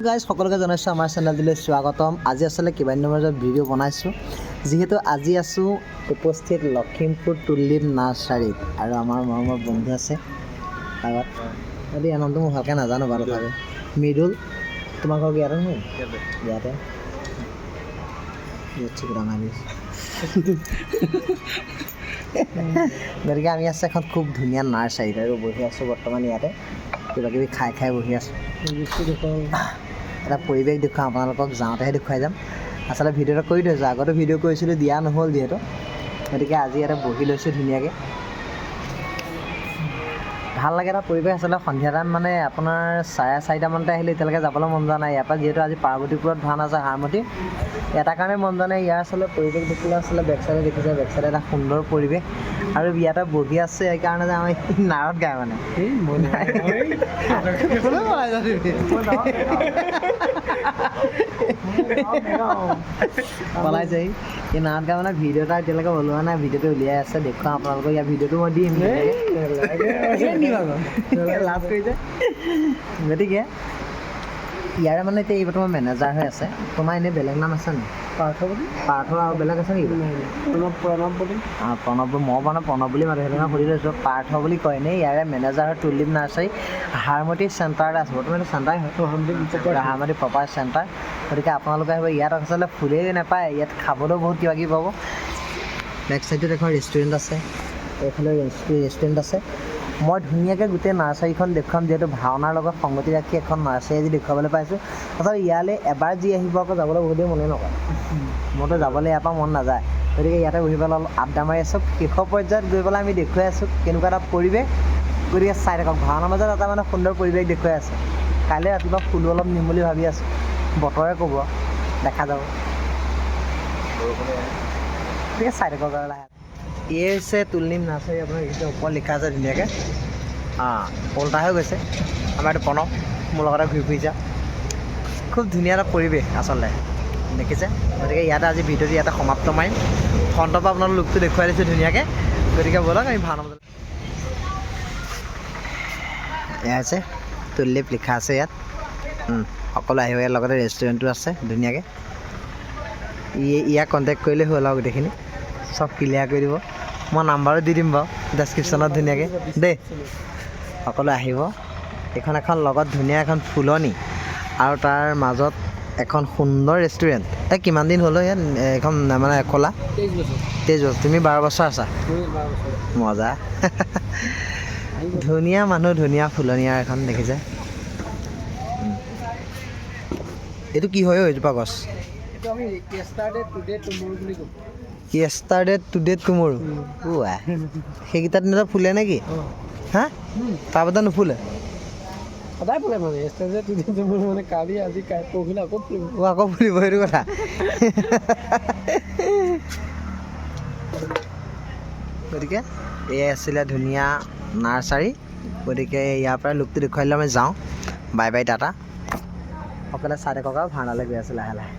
Guys সকলোকে জনাইছোঁ আমাৰ চেনেলটোলৈ স্বাগতম। আজি আচলতে কেইবাদিনৰ মাজত ভিডিঅ' বনাইছোঁ, যিহেতু আজি আছোঁ উপস্থিত লখিমপুৰ তুলিপ নাৰ্চাৰীত আৰু আমাৰ মৰমৰ বন্ধু আছে আগত। যদি নামটো মই ভালকৈ নাজানো বাৰু, তথাপি মৃদুল। তোমাৰ ঘৰ ইয়াতে নহয়? ইয়াতে গতিকে আমি আছোঁ এখন খুব ধুনীয়া নাৰ্চাৰীত আৰু বহি আছোঁ বৰ্তমান ইয়াতে, কিবা কিবি খাই খাই বহি আছোঁ। এটা পৰিৱেশ দেখুৱাম আপোনালোকক, যাওঁতেহে দেখুৱাই যাম। আচলতে ভিডিঅ' এটা কৰি থৈছোঁ, আগতো ভিডিঅ' কৰিছিলোঁ, দিয়া নহ'ল যিহেতু, গতিকে আজি ইয়াতে বহি লৈছোঁ ধুনীয়াকৈ। ভাল লাগে এটা পৰিৱেশ। আচলতে সন্ধিয়া টাইম মানে আপোনাৰ 4:30মানতে আহিলে এতিয়ালৈকে যাবলৈ মন যোৱা নাই ইয়াৰ পৰা, যিহেতু আজি পাৰ্বতীপুৰত ভাওনা আছে হাৰমতি। এটা কাৰণে মন যোৱা নাই, ইয়াৰ আচলতে পৰিৱেশ দেখিলে আচলতে বেকচাইডে দেখিছে, বেকচাইডে এটা সুন্দৰ পৰিৱেশ আৰু ইয়াতে বহি আছে সেইকাৰণে যে আমি নাৱত গায় মানে পলাইছে এই নাৱত গায় মানে। ভিডিঅ' এটা এতিয়ালৈকে ওলোৱা নাই, ভিডিঅ'টো উলিয়াই আছে, দেখুৱাম আপোনালোকক। ইয়াৰ ভিডিঅ'টো মই দিম লাভ কৰিছে। গতিকে ইয়াৰে মানে এতিয়া এই বৰ্তমান মেনেজাৰ হৈ আছে। তোমাৰ এনেই বেলেগ নাম আছে নেকি? পাৰ্থ বুলি। পাৰ্থ আৰু বেলেগ আছে নেকি? প্ৰণৱ বুলি। প্ৰণৱ, মই মানে প্ৰণৱ বুলি মাতো, সেইটো কাৰণে সুধি লৈছোঁ। পাৰ্থ বুলি কয় এনেই। ইয়াৰে মেনেজাৰ হয় তুলিপ নাৰ্চাৰী, হাৰমতি চেণ্টাৰতে আছে বৰ্তমান। এইটো চেণ্টাৰ হয়, হাৰমতি প্ৰপাৰ চেণ্টাৰ। গতিকে আপোনালোকে আহিব। ইয়াত আচলতে ফুলেই নাপায়, ইয়াত খাবলৈও বহুত কিবা কিবি পাব। বেক চাইডত এখন ৰেষ্টুৰেণ্ট আছে, এইফালে ৰেষ্টুৰেণ্ট আছে। মই ধুনীয়াকৈ গোটেই নাৰ্চাৰীখন দেখুৱাম, যিহেতু ভাওনাৰ লগত সংগতি ৰাখি এখন নাৰ্চাৰী আজি দেখুৱাবলৈ পাইছোঁ। আচলতে ইয়ালৈ এবাৰ যি আহিব আকৌ যাবলৈ বহুত দেৰি মনে নকৰে, মোৰতো যাবলৈ ইয়াৰ পৰা মন নাযায়। গতিকে ইয়াতে বহি পেলাই অলপ আড্ডা মাৰি আছোঁ। শেষৰ পৰ্যায়ত গৈ পেলাই আমি দেখুৱাই আছোঁ কেনেকুৱা এটা পৰিৱেশ। গতিকে চাই থাকক, ভাওনাৰ মাজত এটা মানে সুন্দৰ পৰিৱেশ দেখুৱাই আছে। কাইলৈ ৰাতিপুৱা ফুলো অলপ নিম বুলি ভাবি আছোঁ, বতৰে ক'ব, দেখা যাব। গতিকে চাই থাকক আৰু লাহে। এই হৈছে তুলিপ নাৰ্চাৰী, আপোনাৰ এইটো ওপৰত লিখা আছে ধুনীয়াকৈ। ওলটা হৈ গৈছে। আমাৰ এইটো প্ৰণৱ, মোৰ লগতে ঘূৰি ফুৰিছে। খুব ধুনীয়া এটা পৰিৱেশ আচলতে, দেখিছে। গতিকে ইয়াতে আজি ভিডিঅ'টো ইয়াতে সমাপ্ত মাৰিম। ফ্ৰণ্টৰ পৰা আপোনাৰ লুকটো দেখুৱাই দিছোঁ ধুনীয়াকৈ। গতিকে ব'লক আমি ভাওনা মাজত। এয়া হৈছে তুলিপ লিখা আছে ইয়াত, সকলো আহিব। ইয়াৰ লগতে ৰেষ্টুৰেণ্টো আছে ধুনীয়াকৈ। ইয়াক কণ্টেক্ট কৰিলে হ'ল আৰু গোটেইখিনি চব ক্লিয়াৰ কৰি দিব। মই নাম্বাৰো দি দিম বাৰু ডেছক্ৰিপশ্যনত ধুনীয়াকৈ দেই। সকলো আহিব। এইখন এখন লগত ধুনীয়া এখন ফুলনি আৰু তাৰ মাজত এখন সুন্দৰ ৰেষ্টুৰেণ্ট। এই কিমান দিন হ'ল ইয়াত এখন মানে খোলা? 23 বছৰ। তুমি 12 বছৰ আছা? মজা। ধুনীয়া মানুহ, ধুনীয়া ফুলনি আৰু এখন দেখিছে। এইটো কি হয় এজোপা গছ? য়েষ্টাৰডে টুডে টুমৰো। সেইকেইটা দিনতে ফুলে নেকি? হা, তাৰপাছত নুফুলে? সদায় ফুলে মানে য়েষ্টাৰডে টুডে টুমৰো মানে কালি আজি পৰহিলে আকৌ ফুলিব। আকৌ ফুলিব, সেইটো কথা। গতিকে এয়াই আছিলে ধুনীয়া নাৰ্চাৰী। গতিকে ইয়াৰ পৰা লুকটো দেখুৱাই দিলে আমি যাওঁ। Bye bye, Tata. সকলোৱে চাই থাকক আৰু ভাওনালৈ গৈ আছে লাহে লাহে।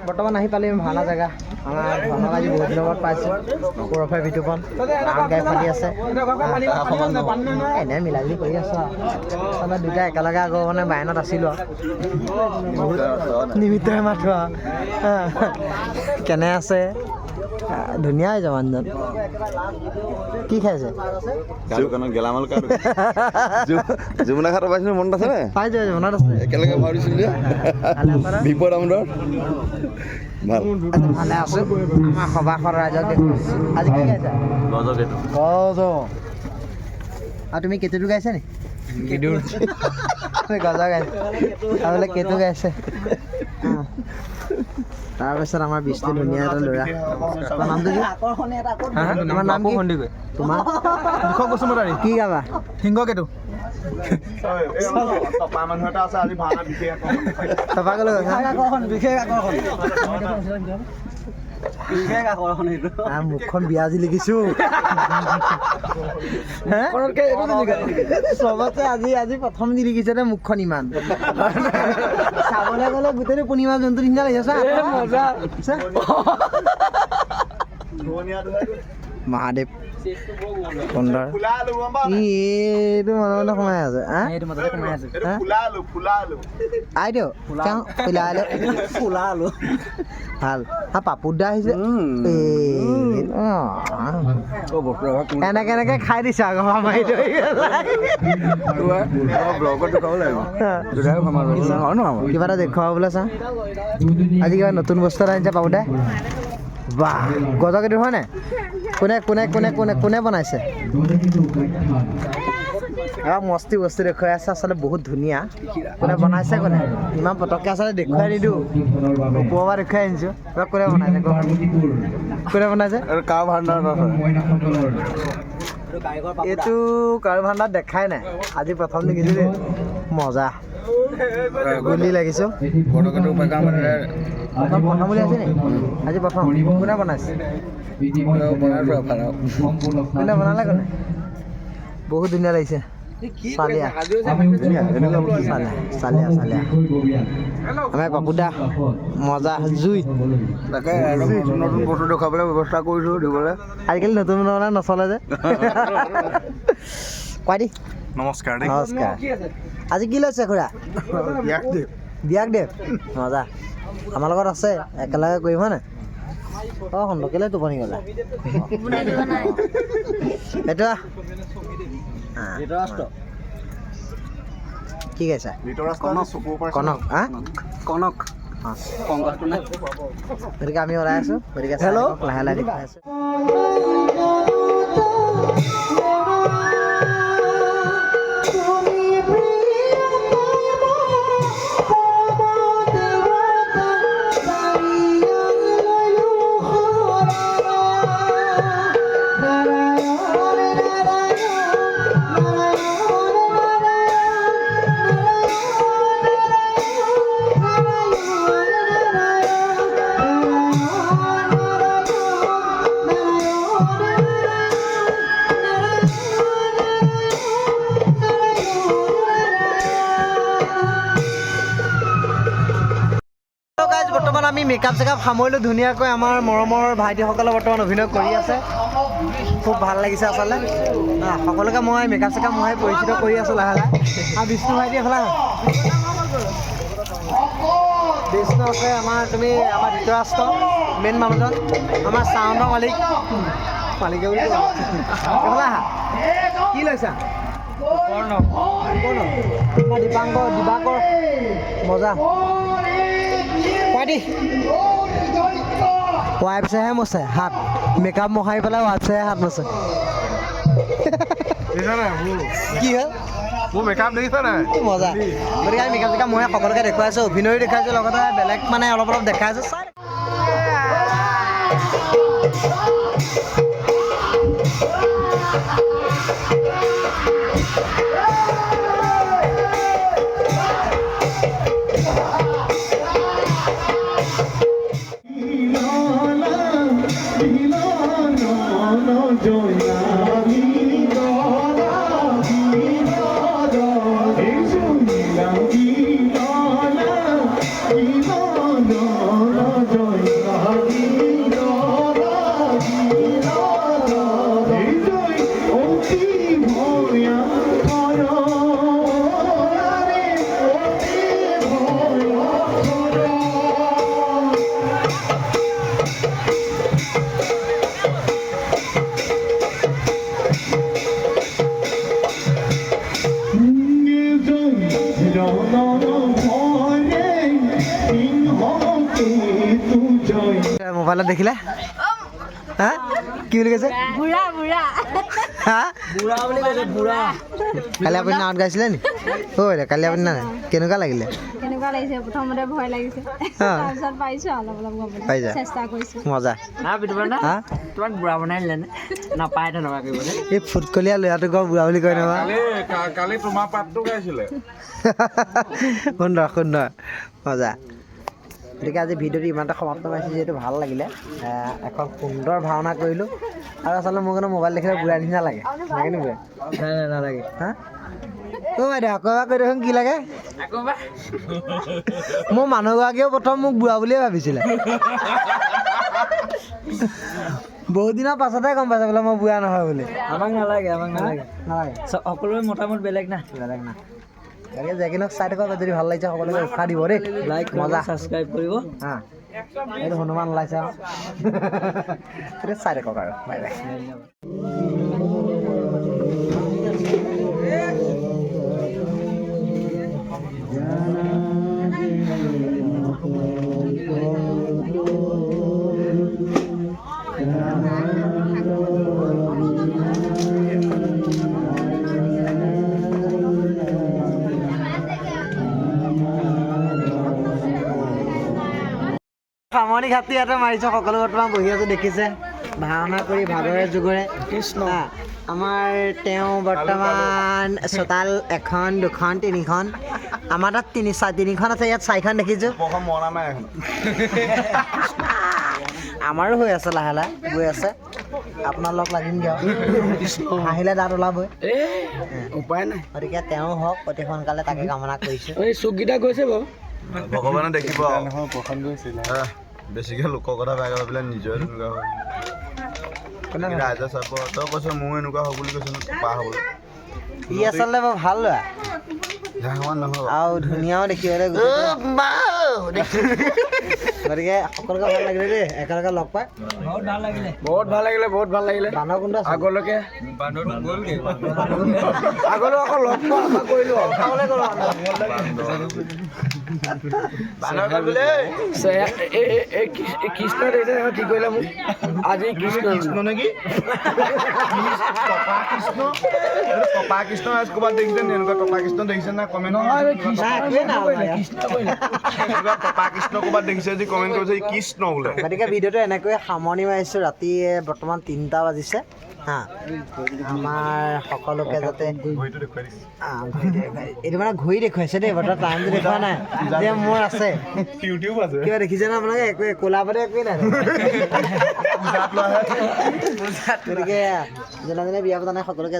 বৰ্তমান আহি পালি ভাওনা জেগা। আমাৰ ভাওনা আজি বহুত দিনৰ মূৰত পাইছোঁ। পৰফে বিতুপন ডাঙৰ গাই ফালি আছে, এনেই মিলাজুলি কৰি আছোঁ আৰু। আচলতে দুইটা একেলগে আগৰ মানে বায়নত আছিলোঁ আৰু বহুত নিমিত্তহে মাথো আৰু। কেনে আছে? ধুনীয়া হৈছে মানুহজন। কি খাইছে? গেলামাল যমুনা ঘাটত পাইছিলোঁ, মনত আছেনে? পাইছোঁ, মনত আছে। একেলগে ভাবিছিলোঁ যে বিপদ আমোদৰ। ভাল ভালে আছোঁ। আমাৰ সভাখন ৰাইজক আজি কি গাইছা? গজ। আৰু তুমি কেতুটো গাইছা নি? গজ গাইছে আৰু বোলে কেতু গাইছে। তাৰপিছত আমাৰ বিষ্ণু ধুনীয়া এটা ল'ৰা। তোমাৰ নামটো কি? তোমাৰ নাম কি? তোমাৰ কি গাবা? সিংহকেতু। মুখখন বিয়াজি লিখিছো। চবতে আজি প্ৰথম দি লিখিছে দে মুখখন ইমান। চাবলৈ গ'লে গোটেইটো পূৰ্ণিমা জন্তু নিচিনা লাগিছে। মহাদেৱ সুন্দৰ এইটো মনে মনে সোমাই আছে আই দিও ফুলা আলু ভাল পাপুৰ দা আহিছে এনেকে এনেকে খাই দিছে আকৌ মাৰি কিবা এটা দেখুৱাব বোলে চা আজি কিবা নতুন বস্তু এটা আনিছে পাপু দাই বাহ গজকেইটো হয় নাই কোনে কোনে কোনে কোনে কোনে বনাইছে মস্তি বস্তু দেখুৱাই আছে আচলতে বহুত ধুনীয়া কোনে বনাইছে কোনে ইমান পটককৈ আচলতে দেখুৱাই নিদিওঁ ওপৰৰ পৰা দেখুৱাই আনিছোঁ কোনে বনাইছে কোনে বনাইছে এইটো কাৰো ভাণ্ডাৰত দেখাই নাই আজি প্ৰথম দেখিছোঁ দেই মজা গুলি লাগিছোঁ প্ৰথম বুলি আছে নি আজি প্ৰথম কোনে বনাইছে কোনে বনালে কোনে বহুত ধুনীয়া লাগিছে চালিয়া চালিয়া চালিয়া আমাৰ পাপুদা মজা জুই তাকে নতুন বস্তু দেখুৱাবলৈ ব্যৱস্থা কৰিছোঁ দিবলৈ আজিকালি নতুন বনাবলৈ নচলে যে কোৱা দি নমস্কাৰ নমস্কাৰ আজি কি লৈছে খুৰা বিয়াক দেৱ মজা আমাৰ লগত আছে একেলগে কৰিম হয় নাই অঁ সুন্দৰ কেলৈ টোপনি গ'লা এইটো কি গাইছা কনক কনক গতিকে আমি ওলাই আছোঁ গতিকে লাহে লাহে দেখাই আছোঁ বৰ্তমান আমি মেকআপ চেকআপ সামৰিলোঁ ধুনীয়াকৈ আমাৰ মৰমৰ ভাইটিসকলে বৰ্তমান অভিনয় কৰি আছে খুব ভাল লাগিছে আচলতে সকলোকে মই মেকআপ চেকআপ মই পৰিচিত কৰি আছোঁ লাহে লাহে আৰু বিষ্ণু ভাইটি এফালে বিষ্ণু আছে আমাৰ তুমি আমাৰ ধৃতৰাষ্ট্ৰ মেইন মানুহজন আমাৰ চাউণ্ডৰ মালিকে বুলি এফালে আহা কি লৈছা দিবাকৰ মজা ৱাইফছেহে মচে হাত মেকআপ মহাৰি পেলাই ৱাইফছেহে হাত মচে কি হ'ল মোৰ মেকআপ দেখিছা নাই মজা গতিকে আমি মেকআপ চেকআপ মই সকলোকে দেখুৱাইছোঁ অভিনয়ো দেখাইছোঁ লগতে বেলেগ মানে অলপ অলপ দেখাইছোঁ চাই মোবাইলত দেখিলে হা কি বুলি কৈছে কালি আপুনি নাৱত গাইছিলে নি কালি আপুনি নাই কেনেকুৱা লাগিলে প্ৰথমতে ভয় লাগিছে তাৰপিছত পাইছোঁ অলপ অলপ গাবলৈ চেষ্টা কৰিছোঁ মজা তোমাক বুঢ়া বনাই দিলে নাপায় তেনেকুৱা কৰিবলৈ এই ফুটকলীয়া ল'ৰাটোক বুঢ়া বুলি কয় নহয় কালি তোমাৰ পাতটো গাইছিলে সুন্দৰ সুন্দৰ মজা গতিকে আজি ভিডিঅ'টো ইমানটা সমাপ্ত পাইছোঁ যিহেতু ভাল লাগিলে এখন সুন্দৰ ভাওনা কৰিলোঁ আৰু আচলতে মোৰ কাৰণে মোবাইল দেখিলে বুঢ়া নিচিনা লাগে লাগে নি বুঢ়া নালাগে হা অ' বাইদেউ আকৌ এবাৰ কৈ দেখোন কি লাগে মোৰ মানুহগৰাকীয়েও প্ৰথম মোক বুঢ়া বুলিয়ে ভাবিছিলে বহুত দিনৰ পাছতহে গম পাইছে বোলে মই বুঢ়া নহয় বুলি। আমাক নালাগে নালাগে সকলোৰে মতামত বেলেগ না। বেলেগ না তাকে জেকিনক চাই থাকক যদি ভাল লাগিছে সকলোকে উৎসাহ দিব দেই। লাইক মজা ছাবস্ক্ৰাইব কৰিব। হা এইটো হনুমান ওলাইছে আৰু সেইটো চাই থাকক আৰু বাই বাই। সামৰণি ঘাটি ইয়াতে মাৰিছোঁ সকলো বৰ্তমান বহি আছোঁ দেখিছে ভাওনা কৰি ভাগৰে যুগৰে কৃষ্ণ আমাৰ তেওঁ বৰ্তমান চোতাল 1 2 3 আমাৰ তাত 3খন আছে ইয়াত 4খন দেখিছোঁ মৰা নাই এখন আমাৰো হৈ আছে লাহে লাহে গৈ আছে আপোনাৰ লগ লাগিম দিয়ক আহিলে দাঁত ওলাবই উপায় নাই। গতিকে তেওঁ হওক অতি সোনকালে তাকে কামনা কৰিছোঁ। এই চুককেইটা গৈছে বাৰু ভগৱানে দেখিব বেছিকৈ লোকৰ কথা বেয়া কৰি পেলাই নিজৰে তেনেকুৱা হয় ৰাইজে চাব তই কৈছ মোৰ এনেকুৱা হ'ব বুলি কৈছ পাৰ হ'বলৈ ই আচলতে বৰ ভাল ল'ৰা নহয় আৰু ধুনীয়াও দেখিবলৈ গতিকে সকলোকে ভাল লাগিলে দেই একেলগে লগ পাই বহুত ভাল লাগিলে বান্দৰ কোনটো আছে আগলৈকে আগলৈ আকৌ লগ পোৱা আশা কৰিলোঁ খাবলৈ গ'লো কৃষ্ণ দেখিছে কি কৰিলে মোক আজি কৃষ্ণ নেকি টপা কৃষ্ণ ক'ৰবাত দেখিছে এনেকুৱা টপা কৃষ্ণ দেখিছে না কমেণ্ট টপা কৃষ্ণ ক'ৰবাত দেখিছে যদি কমেণ্ট কৰিছে কৃষ্ণ বোলে। গতিকে ভিডিঅ'টো এনেকৈ সামৰণি মাৰিছোঁ। ৰাতি বৰ্তমান 3টা বাজিছে হা আমাৰ সকলোকে যাতে এইটো মানে ঘূৰি দেখুৱাইছে দেই বৰ্তমান টাইমটো দেখুওৱা নাই যে মোৰ আছে ইউটিউব আছে কিবা দেখিছে না আপোনালোকে একোৱে ক'লা পাতে একোৱেই নাই গতিকে যোনে যোনে বিয়া পতা নাই সকলোকে